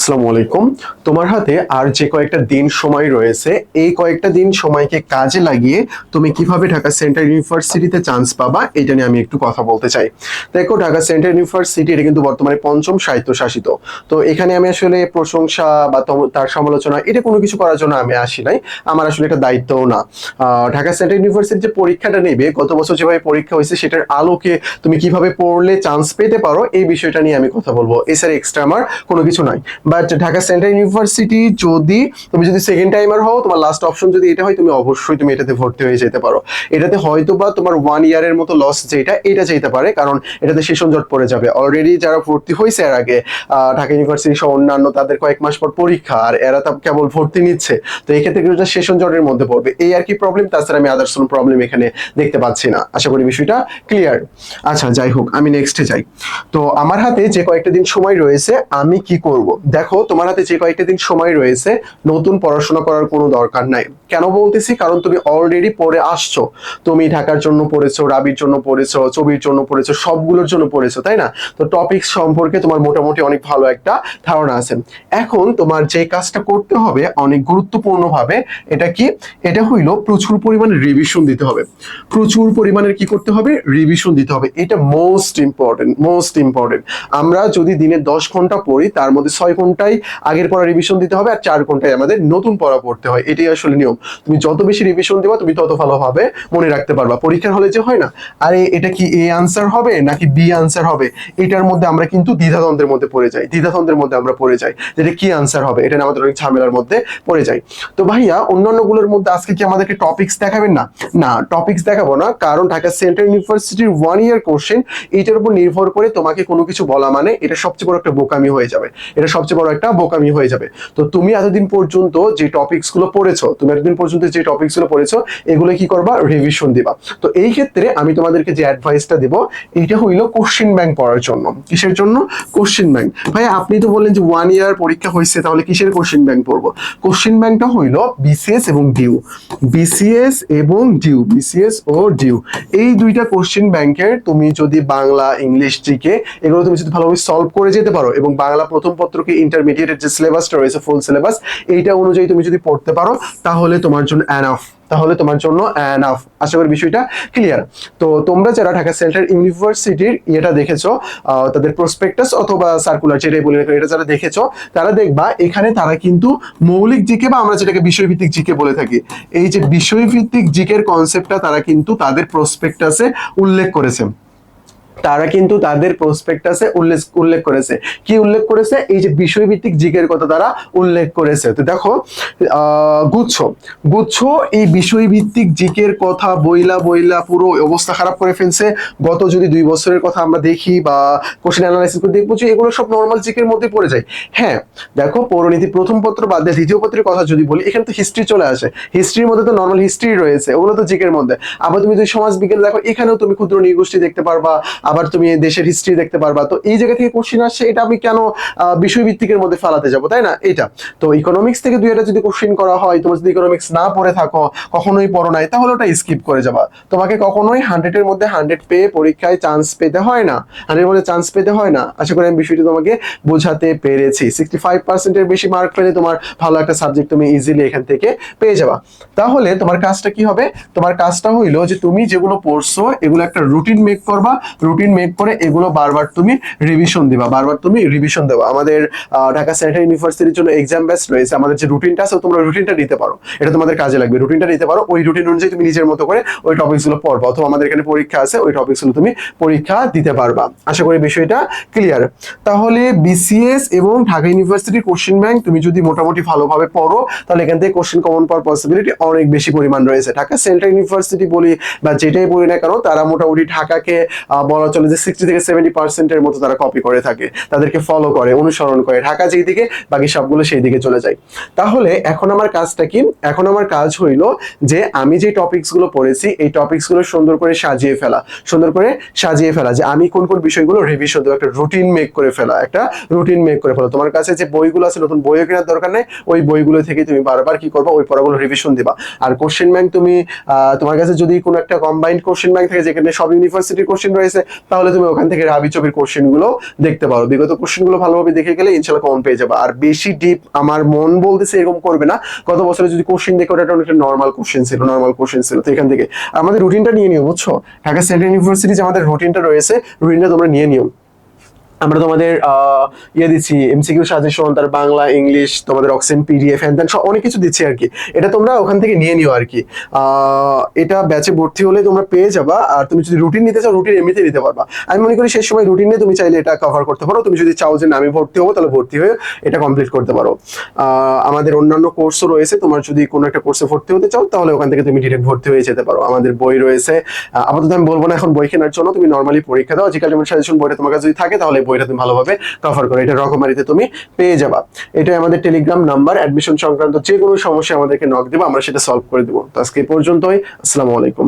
আসসালামু আলাইকুম। তোমার হাতে আর যে কয়েকটা দিন সময় রয়েছে, এই কয়েকটা দিন সময়কে কাজে লাগিয়ে তুমি কিভাবে ঢাকা সেন্ট্রাল ইউনিভার্সিটিতে চান্স পাবা, এটা নিয়ে আমি একটু কথা বলতে চাই। দেখো, ঢাকা সেন্ট্রাল ইউনিভার্সিটি এটা কিন্তু বর্তমানে পঞ্চম স্বায়ত্তশাসিত। তো এখানে আমি আসলে প্রশংসা বা তার সমালোচনা এটা কোনো কিছু করার জন্য আমি আসি নাই। আমার আসলে এটা দায়িত্বও না। ঢাকা সেন্ট্রাল ইউনিভার্সিটি যে পরীক্ষাটা নেবে, গত বছর যেভাবে পরীক্ষা হয়েছে সেটার আলোকে তুমি কিভাবে পড়লে চান্স পেতে পারো, এই বিষয়টা নিয়ে আমি কথা বলবো। এছাড়া এক্সট্রা আমার কোনো কিছু নাই। বাট ঢাকা সেন্ট্রাল ইউনিভার্সিটি তুমি যদি সেকেন্ড টাইমার হও, তোমার লাস্ট অপশন যদি এটা হয়, তুমি অবশ্যই তুমি এটাতে ভর্তি হয়ে যেতে পারো। এটাতে হয়তো বা তোমার 1 ইয়ারের মতো লস যেটা এটা যেতে পারে, কারণ এটাতে সেশন জট পড়ে যাবে। অলরেডি যারা ভর্তি হয়েছে এর আগে ঢাকা ইউনিভার্সিটি সহ অন্যান্য, তাদের কয়েক মাস পর পরীক্ষা, আর এরা তো কেবল ভর্তি নিচ্ছে। তো এই ক্ষেত্রে কিন্তু সেশন জটের মধ্যে পড়বে, এই আর কি প্রবলেম। তাছাড়া আমি আদার্স কোনো প্রবলেম এখানে দেখতে পাচ্ছি না। আশা করি বিষয়টা ক্লিয়ার। আচ্ছা, যাই হোক, আমি নেক্সটে যাই। তো আমার হাতে যে কয়েকটা দিন সময় রয়েছে, আমি কি করব? দেখো, তোমার হাতে যে কয়েকটা দিন সময় রয়েছে, নতুন পড়াশোনা করার কোনো দরকার নাই। কেন বলতেছি? কারণ তুমি অলরেডি পড়ে আসছো। তুমি ঢাকার জন্য পড়েছো, রাবির জন্য পড়েছো, ছবির জন্য পড়েছো, সবগুলোর জন্য পড়েছো, তাই না? তো টপিক সম্পর্কে তোমার মোটামুটি অনেক ভালো একটা ধারণা আছে। এখন তোমার যে কাজটা করতে হবে অনেক গুরুত্বপূর্ণ ভাবে, এটা কি? এটা হইল প্রচুর পরিমাণে রিভিশন দিতে হবে। প্রচুর পরিমাণের কি করতে হবে? রিভিশন দিতে হবে। এটা মোস্ট ইম্পর্টেন্ট, মোস্ট ইম্পর্টেন্ট। আমরা যদি দিনে 10 ঘন্টা পড়ি, তার মধ্যে 6 ঘন্টায় আগের পড়া রিভিশন দিতে হবে, আর 4 ঘন্টায় আমাদের নতুন পড়া পড়তে হয়। এটাই আসলে নিয়ম। তুমি যত বেশি রিভিশন দিবা, তুমি তত ভালোভাবে মনে রাখতে পারবা। পরীক্ষার হলে যে হয় না, আরে এটা কি এ আনসার হবে নাকি বি আনসার হবে, এটার মধ্যে আমরা কিন্তু দ্বিধাদ্বন্দ্বের মধ্যে পড়ে যাই। দ্বিধাদ্বন্দ্বের মধ্যে আমরা পড়ে যাই, যেটা কি আনসার হবে, এটা আমাদের অনেক ঝামেলার মধ্যে পড়ে যাই। তো ভাইয়া, অন্যান্য গুলোর মধ্যে আজকে কি আমাদেরকে টপিকস দেখাবেন না? না, টপিকস দেখাবো না, কারণ ঢাকা সেন্ট্রাল ইউনিভার্সিটির 1 ইয়ার কোশ্চেন, এইটার উপর নির্ভর করে তোমাকে কোনো কিছু বলা মানে এটা সবচেয়ে বড় একটা বোকামি হয়ে যাবে। এটা সবচেয়ে বড় একটা বোকামি হয়ে যাবে। তো তুমি এতদিন পর্যন্ত যে টপিকস গুলো পড়েছো, এগুলো কি করবা? রিভিশন দিবা। তো এই ক্ষেত্রে আমি তোমাদেরকে যে অ্যাডভাইসটা দেব, এইটা হইলো কোশ্চেন ব্যাংক পড়ার জন্য। কিসের জন্য? Question bank. ভাই, আপনি তো বললেন যে 1 ইয়ার পরীক্ষা হয়েছে, তাহলে কিসের কোশ্চেন ব্যাংক পড়বো? কোশ্চেন ব্যাংকটা হইলো বিসিএস এবং ডিউ। বিসিএস ও ডিউ, এই দুইটা কোশ্চেন ব্যাংকের তুমি যদি বাংলা, ইংলিশ, জিকে এগুলো তুমি যদি ভালোভাবে সলভ করে যেতে পারো, এবং বাংলা প্রথম পত্রকে ইন্টারমিডিয়েটের যে সিলেবাসটা রয়েছে, ফুল সিলেবাস, এইটা অনুযায়ী তুমি যদি পড়তে পারো, তাহলে তোমার জন্য এনাফ। আশা করি বিষয়টা ক্লিয়ার। তো তোমরা যারা ঢাকা সেন্ট্রাল ইউনিভার্সিটির এটা দেখেছো, তাদের প্রসপেক্টাস অথবা সার্কুলার, যেটাই বলি না, এটা যারা দেখেছো, তারা দেখবা এখানে তারা কিন্তু মৌলিক জিকে, বা আমরা যেটাকে বিষয়ভিত্তিক জিকে বলে থাকি, এই যে বিষয়ভিত্তিক জিকের কনসেপ্টটা তারা কিন্তু তাদের প্রসপেক্টাসে উল্লেখ করেছে। উল্লেখ করেছে। কি উল্লেখ করেছে? এই যে বিষয়ভিত্তিক জিকের কথা তারা উল্লেখ করেছে। তো দেখো, গুচ্ছ গুচ্ছ এই বিষয়ভিত্তিক জিকের কথা বইলা বইলা পুরো অবস্থা খারাপ করে ফেলছে। গত যদি 2 বছরের কথা আমরা দেখি বা কোশ্চেন অ্যানালাইসিস করে দেখবো যে এগুলো সব নর্মাল জিকের মধ্যে পড়ে যায়। হ্যাঁ, দেখো, পৌরনীতি প্রথম পত্র বাদ দিয়ে দ্বিতীয় পত্রের কথা যদি বলি, এখানে তো হিস্ট্রি চলে আসে। হিস্ট্রির মধ্যে তো নর্মাল হিস্ট্রি রয়েছে, ওগুলো তো জিকের মধ্যে। আবার তুমি যদি সমাজ বিজ্ঞান দেখো, এখানেও তুমি ক্ষুদ্র নৃগোষ্ঠী দেখতে পারবা, আবার তুমি দেশের হিস্ট্রি দেখতে পারবা। তো এই জায়গা থেকে কোশ্চেন আসছে, এটা আমি কেন বিষয়ভিত্তিকের মধ্যে ফালাতে যাবো, তাই না? এটা তো ইকোনমিক্স থেকে 2 একটা যদি কোশ্চেন করা হয়, তোমার যদি ইকোনমিক্স না পড়ে থাকো, কখনোই পড়ো নাই, তাহলে ওটা স্কিপ করে যাবা। তোমাকে কখনোই 100-এর মধ্যে 100 পেয়ে পরীক্ষায় চান্স পেতে হয় না। 100-এর মধ্যে চান্স পেতে হয় না। আশা করি আমি বিষয়টি তোমাকে বোঝাতে পেরেছি। 65%-এর বেশি মার্ক পেলে তোমার ভালো একটা সাবজেক্ট তুমি ইজিলি এখান থেকে পেয়ে যাবা। তাহলে তোমার কাজটা কি হবে? তোমার কাজটা হইলো যে তুমি যেগুলো পড়ছো, এগুলো একটা রুটিন মেক করবা। রুটিন মেক করে এগুলো বারবার তুমি রিভিশন দিবা, বারবার তুমি রিভিশন দেবা। আমাদের ঢাকা সেন্ট্রাল ইউনিভার্সিটির জন্য এক্সাম ব্যাচ রয়েছে। আমাদের যে রুটিনটা আছে, তোমরা রুটিনটা নিতে পারো, এটা তোমাদের কাজে লাগবে। রুটিনটা নিতে পারো, ওই রুটিন অনুযায়ী তুমি নিজের মতো করে ওই টপিকসগুলো পড়বা, অথবা আমাদের এখানে পরীক্ষা আছে, ওই টপিকসগুলো তুমি পরীক্ষা দিতে পারবা। আশা করি বিষয়টা ক্লিয়ার। তাহলে বিসিএস এবং ঢাকা ইউনিভার্সিটির কোশ্চেন ব্যাংক তুমি যদি মোটামুটি ভালোভাবে পড়ো, তাহলে এখান থেকে কোশ্চেন কমন পাওয়ার পসিবিলিটি অনেক বেশি পরিমাণ রয়েছে। ঢাকা সেন্ট্রাল ইউনিভার্সিটি বলি বা যেটাই বলি না কেন, তারা মোটামুটি ঢাকাকে বলা চলে যে 60-70% মতো তারা কপি করে থাকে, তাদেরকে ফলো করে, অনুসরণ করে। ঢাকা যেই দিকে, বাকি সবগুলো সেই দিকে চলে যায়। তাহলে এখন আমার কাজটা কি? এখন আমার কাজ হইলো যে আমি যে টপিকস গুলো পড়েছি, এই টপিকস গুলো সুন্দর করে সাজিয়ে ফেলা, যে আমি কোন কোন বিষয়গুলো রিভিশন দেবো, একটা রুটিন মেক করে ফেলা। তোমার কাছে যে বইগুলো আছে, নতুন বইও কেনার দরকার নেই, ওই বইগুলো থেকে তুমি বারবার কি করবা? ওই পড়াগুলো রিভিশন দিবা। আর কোশ্চেন ব্যাংক তুমি তোমার কাছে যদি কোনো একটা কম্বাইন্ড কোশ্চেন ব্যাংক থাকে, যেখানে সব ইউনিভার্সিটির কোশ্চেন রয়েছে, তাহলে তুমি ওখান থেকে রাবি ছবির কোশ্চেন গুলো দেখতে পারো। বিগত কোশ্চেন গুলো ভালোভাবে দেখে গেলে ইনশাল্লাহ কমন পেয়ে যাবে। আর বেশি ডিপ আমার মন বলতেছে এরকম করবে না। গত বছরে যদি কোশ্চেন দেখো ওটা অনেকটা নর্মাল কোশ্চেন ছিল, তো এখান থেকে আমাদের রুটিনটা নিয়ে নিও, বুঝছো? ঢাকা সেন্ট্রাল ইউনিভার্সিটি যে আমাদের রুটিনটা রয়েছে, রুটিনটা তোমরা নিয়ে নিও। আমরা তোমাদের ইয়ে দিচ্ছি, এমসিকিউ সাজেশন, তার বাংলা, ইংলিশ, তোমাদের অক্সেন, পিডিএফ, হ্যান ত্যান সব অনেক কিছু দিচ্ছি আর কি। এটা তোমরা ওখান থেকে নিয়ে নিও আর কি। এটা ব্যাচে ভর্তি হলে তোমরা পেয়ে যাবা। আর তুমি যদি রুটিন নিতে চাও, রুটিন এমনিতে নিতে পারবা। আমি মনে করি সেই সময় রুটিন নিয়ে তুমি চাইলে এটা কভার করতে পারো। তুমি যদি চাও যে না আমি ভর্তি হবো, তাহলে ভর্তি হয়ে এটা কমপ্লিট করতে পারো। আমাদের অন্যান্য কোর্সও রয়েছে, তোমার যদি কোনো একটা কোর্সে ভর্তি হতে চাও তাহলে ওখান থেকে তুমি ডিরেক্ট ভর্তি হয়ে যেতে পারো। আমাদের বই রয়েছে, আপাতত আমি বলবো না এখন বই কেনার জন্য, তুমি নর্মালি পরীক্ষা দাও, জিক্যাল সাজেশন বইটা তোমার কাছে যদি থাকে তাহলে বইটা তুমি ভালোভাবে কভার করো। এটা রকমারিতে তুমি পেয়ে যাবা। এটাই আমাদের টেলিগ্রাম নাম্বার। অ্যাডমিশন সংক্রান্ত যে কোনো সমস্যা আমাদেরকে নক দেবো, আমরা সেটা সলভ করে দেবো। তো আজকে এই পর্যন্তই। আসসালামু আলাইকুম।